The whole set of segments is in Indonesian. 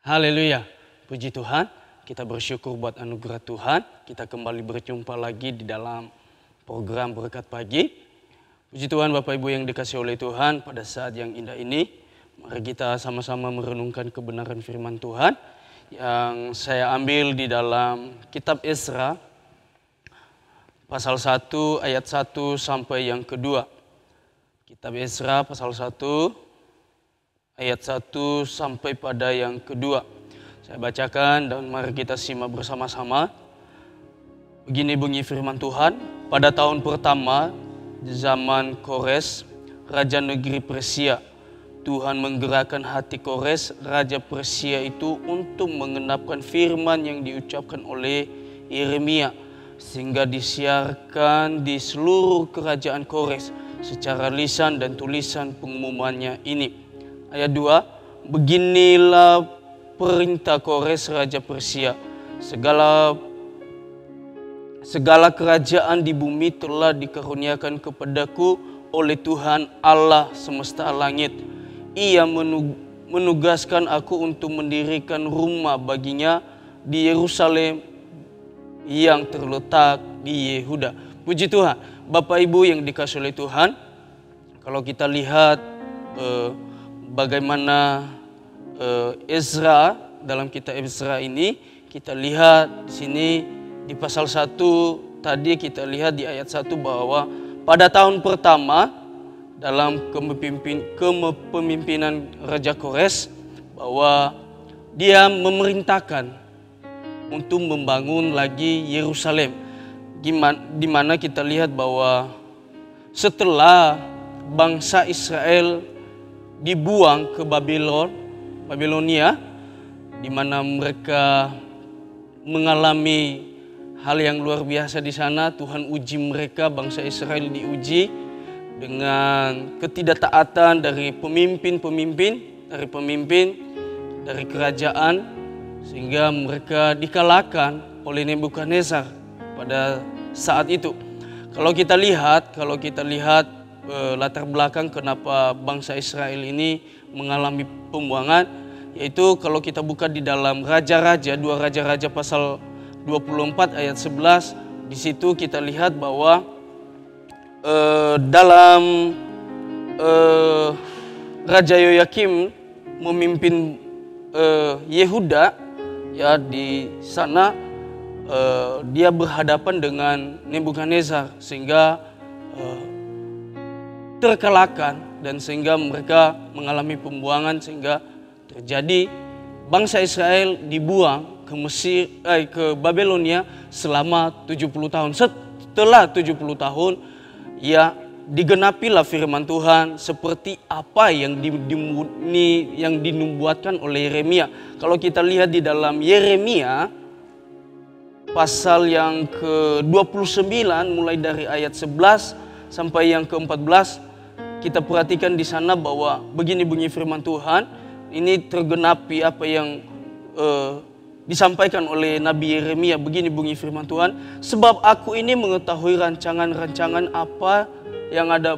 Haleluya, puji Tuhan. Kita bersyukur buat anugerah Tuhan. Kita kembali berjumpa lagi di dalam program Berkat Pagi. Puji Tuhan Bapak Ibu yang dikasihi oleh Tuhan, pada saat yang indah ini, mari kita sama-sama merenungkan kebenaran firman Tuhan yang saya ambil di dalam kitab Ezra, pasal 1 ayat 1 sampai yang kedua. Kitab Ezra pasal 1 ayat 1 sampai pada yang kedua. Saya bacakan dan mari kita simak bersama-sama. Begini bunyi firman Tuhan. Pada tahun pertama zaman Kores, raja negeri Persia, Tuhan menggerakkan hati Kores, raja Persia itu untuk mengenapkan firman yang diucapkan oleh Yeremia, sehingga disiarkan di seluruh kerajaan Kores secara lisan dan tulisan pengumumannya ini. Ayat 2, beginilah perintah Kores raja Persia, segala kerajaan di bumi telah dikaruniakan kepadaku oleh Tuhan Allah semesta langit. Ia menugaskan aku untuk mendirikan rumah baginya di Yerusalem yang terletak di Yehuda. Puji Tuhan. Bapak Ibu yang dikasihi oleh Tuhan, kalau kita lihat bagaimana Ezra, dalam kitab Ezra ini, kita lihat di sini di pasal 1 tadi kita lihat di ayat 1 bahwa pada tahun pertama dalam kepemimpinan Raja Kores, bahwa dia memerintahkan untuk membangun lagi Yerusalem. Di mana kita lihat bahwa setelah bangsa Israel dibuang ke Babilonia, di mana mereka mengalami hal yang luar biasa di sana. Tuhan uji mereka, bangsa Israel diuji dengan ketidaktaatan dari pemimpin dari kerajaan, sehingga mereka dikalahkan oleh Nebukadnezar pada saat itu. Kalau kita lihat latar belakang kenapa bangsa Israel ini mengalami pembuangan, yaitu kalau kita buka di dalam Raja-Raja, 2 Raja-Raja pasal 24 ayat 11, di situ kita lihat bahwa dalam Raja Yoyakim memimpin Yehuda, ya, di sana dia berhadapan dengan Nebukadnezar sehingga terkalahkan, dan sehingga mereka mengalami pembuangan, sehingga terjadi bangsa Israel dibuang ke Babilonia selama 70 tahun. Setelah 70 tahun, ya, digenapilah firman Tuhan seperti apa yang dinubuatkan oleh Yeremia. Kalau kita lihat di dalam Yeremia pasal yang ke-29 mulai dari ayat 11 sampai yang ke-14, kita perhatikan di sana bahwa begini bunyi firman Tuhan. Ini tergenapi apa yang disampaikan oleh Nabi Yeremia. Begini bunyi firman Tuhan, sebab aku ini mengetahui rancangan-rancangan apa yang ada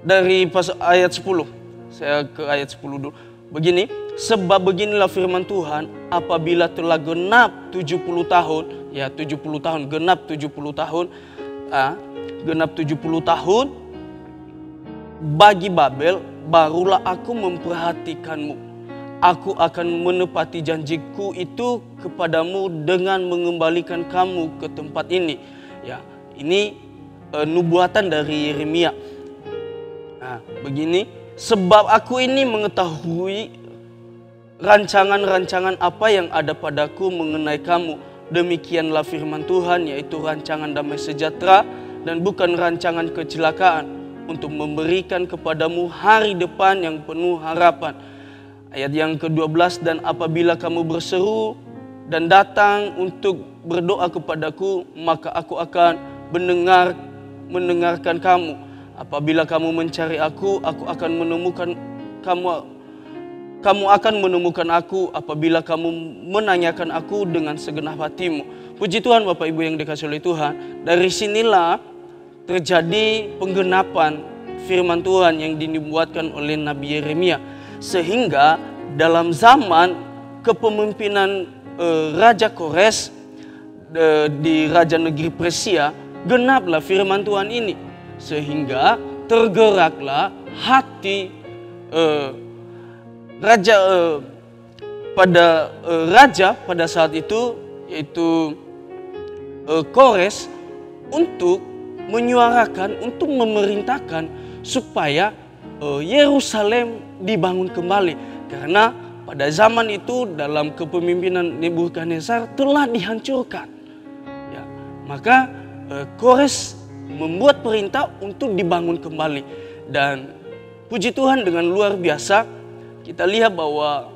dari ayat 10. Saya ke ayat 10 dulu. Begini, sebab beginilah firman Tuhan, apabila telah genap 70 tahun, ya 70 tahun, genap 70 tahun, genap 70 tahun bagi Babel, barulah aku memperhatikanmu. Aku akan menepati janjiku itu kepadamu dengan mengembalikan kamu ke tempat ini. Ya, ini nubuatan dari Yeremia. Begini, sebab aku ini mengetahui rancangan-rancangan apa yang ada padaku mengenai kamu. Demikianlah firman Tuhan, yaitu rancangan damai sejahtera dan bukan rancangan kecelakaan, untuk memberikan kepadamu hari depan yang penuh harapan. Ayat yang ke-12, dan apabila kamu berseru dan datang untuk berdoa kepadaku, maka aku akan mendengarkan kamu. Apabila kamu mencari aku akan menemukan kamu. Kamu akan menemukan aku apabila kamu menanyakan aku dengan segenap hatimu. Puji Tuhan Bapak Ibu yang dikasihi oleh Tuhan. Dari sinilah terjadi penggenapan firman Tuhan yang dinubuatkan oleh Nabi Yeremia. Sehingga dalam zaman kepemimpinan Raja Kores di Raja Negeri Persia, genaplah firman Tuhan ini. Sehingga tergeraklah hati raja pada saat itu, yaitu Kores, untuk menyuarakan, untuk memerintahkan supaya Yerusalem dibangun kembali. Karena pada zaman itu dalam kepemimpinan Nebukadnezar telah dihancurkan. Ya, maka Kores membuat perintah untuk dibangun kembali. Dan puji Tuhan, dengan luar biasa kita lihat bahwa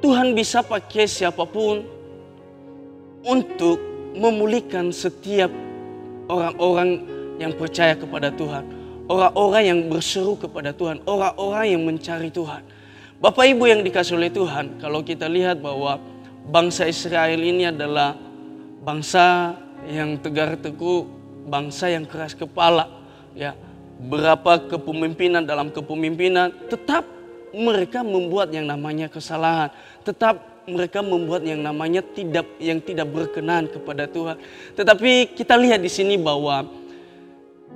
Tuhan bisa pakai siapapun untuk memulihkan setiap orang-orang yang percaya kepada Tuhan, orang-orang yang berseru kepada Tuhan, orang-orang yang mencari Tuhan. Bapak Ibu yang dikasihi oleh Tuhan, kalau kita lihat bahwa bangsa Israel ini adalah bangsa yang tegar tengkuk, bangsa yang keras kepala, ya. Berapa kepemimpinan dalam kepemimpinan, tetap mereka membuat yang namanya kesalahan, tetap mereka membuat yang namanya tidak berkenan kepada Tuhan. Tetapi kita lihat di sini bahwa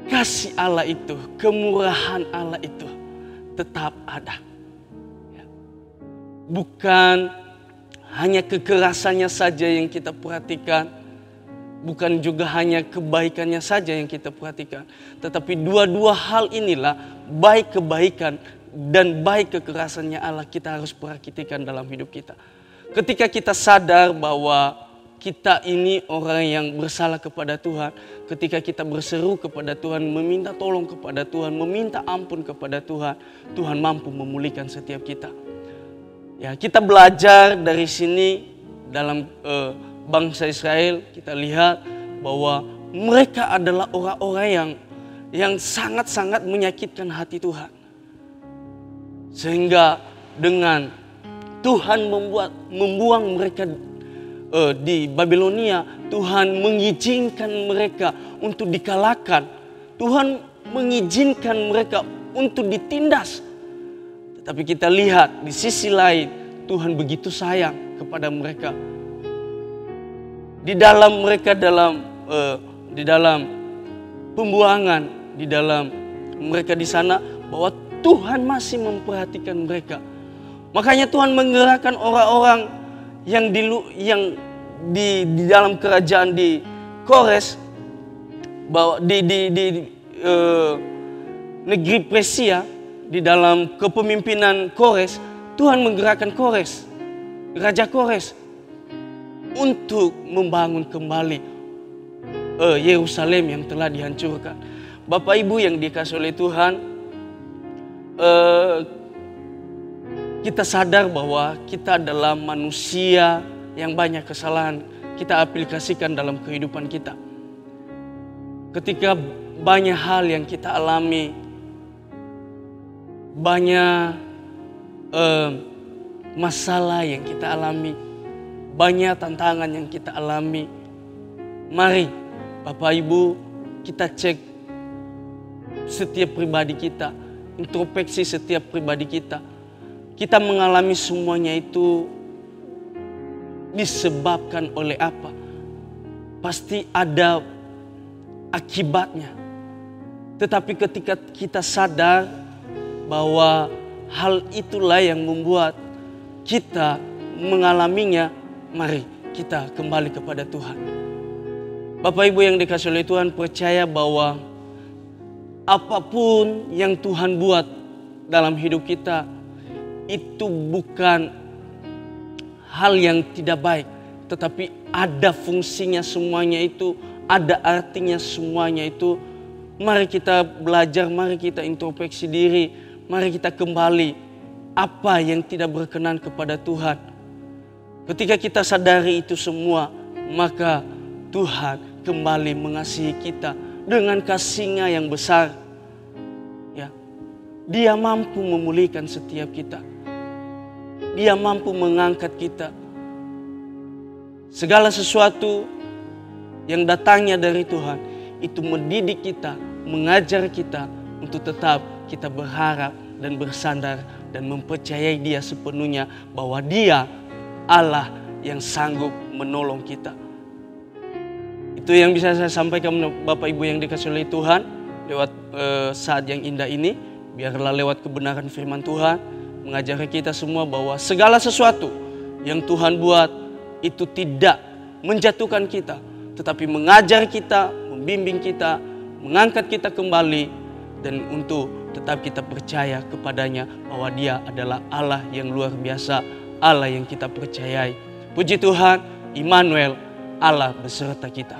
kasih Allah itu, kemurahan Allah itu tetap ada. Bukan hanya kekerasannya saja yang kita perhatikan, bukan juga hanya kebaikannya saja yang kita perhatikan, tetapi dua-dua hal inilah, baik kebaikan dan baik kekerasannya Allah, kita harus perhatikan dalam hidup kita. Ketika kita sadar bahwa kita ini orang yang bersalah kepada Tuhan, ketika kita berseru kepada Tuhan, meminta tolong kepada Tuhan, meminta ampun kepada Tuhan, Tuhan mampu memulihkan setiap kita. Ya, kita belajar dari sini dalam bangsa Israel, kita lihat bahwa mereka adalah orang-orang yang sangat-sangat menyakitkan hati Tuhan. Sehingga dengan Tuhan membuang mereka di Babilonia, Tuhan mengizinkan mereka untuk dikalahkan. Tuhan mengizinkan mereka untuk ditindas. Tetapi kita lihat di sisi lain, Tuhan begitu sayang kepada mereka. Di dalam mereka di dalam pembuangan, di dalam mereka di sana, bahwa Tuhan masih memperhatikan mereka. Makanya Tuhan menggerakkan orang-orang yang di dalam kerajaan di Kores, bahwa di negeri Persia, di dalam kepemimpinan Kores, Tuhan menggerakkan Kores, Raja Kores, untuk membangun kembali Yerusalem yang telah dihancurkan. Bapak Ibu yang dikasihi oleh Tuhan, kita sadar bahwa kita adalah manusia yang banyak kesalahan kita aplikasikan dalam kehidupan kita. Ketika banyak hal yang kita alami, banyak masalah yang kita alami, banyak tantangan yang kita alami, mari Bapak Ibu kita cek setiap pribadi kita, introspeksi setiap pribadi kita. Kita mengalami semuanya itu disebabkan oleh apa? Pasti ada akibatnya. Tetapi ketika kita sadar bahwa hal itulah yang membuat kita mengalaminya, mari kita kembali kepada Tuhan. Bapak Ibu yang dikasihi oleh Tuhan, percaya bahwa apapun yang Tuhan buat dalam hidup kita, itu bukan hal yang tidak baik, tetapi ada fungsinya semuanya itu, ada artinya semuanya itu. Mari kita belajar, mari kita introspeksi diri, mari kita kembali apa yang tidak berkenan kepada Tuhan. Ketika kita sadari itu semua, maka Tuhan kembali mengasihi kita dengan kasih-Nya yang besar. Ya, Dia mampu memulihkan setiap kita. Dia mampu mengangkat kita. Segala sesuatu yang datangnya dari Tuhan itu mendidik kita, mengajar kita untuk tetap kita berharap dan bersandar dan mempercayai Dia sepenuhnya bahwa Dia Allah yang sanggup menolong kita. Itu yang bisa saya sampaikan Bapak Ibu yang dikasihi oleh Tuhan lewat saat yang indah ini. Biarlah lewat kebenaran firman Tuhan mengajari kita semua bahwa segala sesuatu yang Tuhan buat itu tidak menjatuhkan kita, tetapi mengajar kita, membimbing kita, mengangkat kita kembali, dan untuk tetap kita percaya kepadanya bahwa Dia adalah Allah yang luar biasa, Allah yang kita percayai. Puji Tuhan, Immanuel, Allah beserta kita.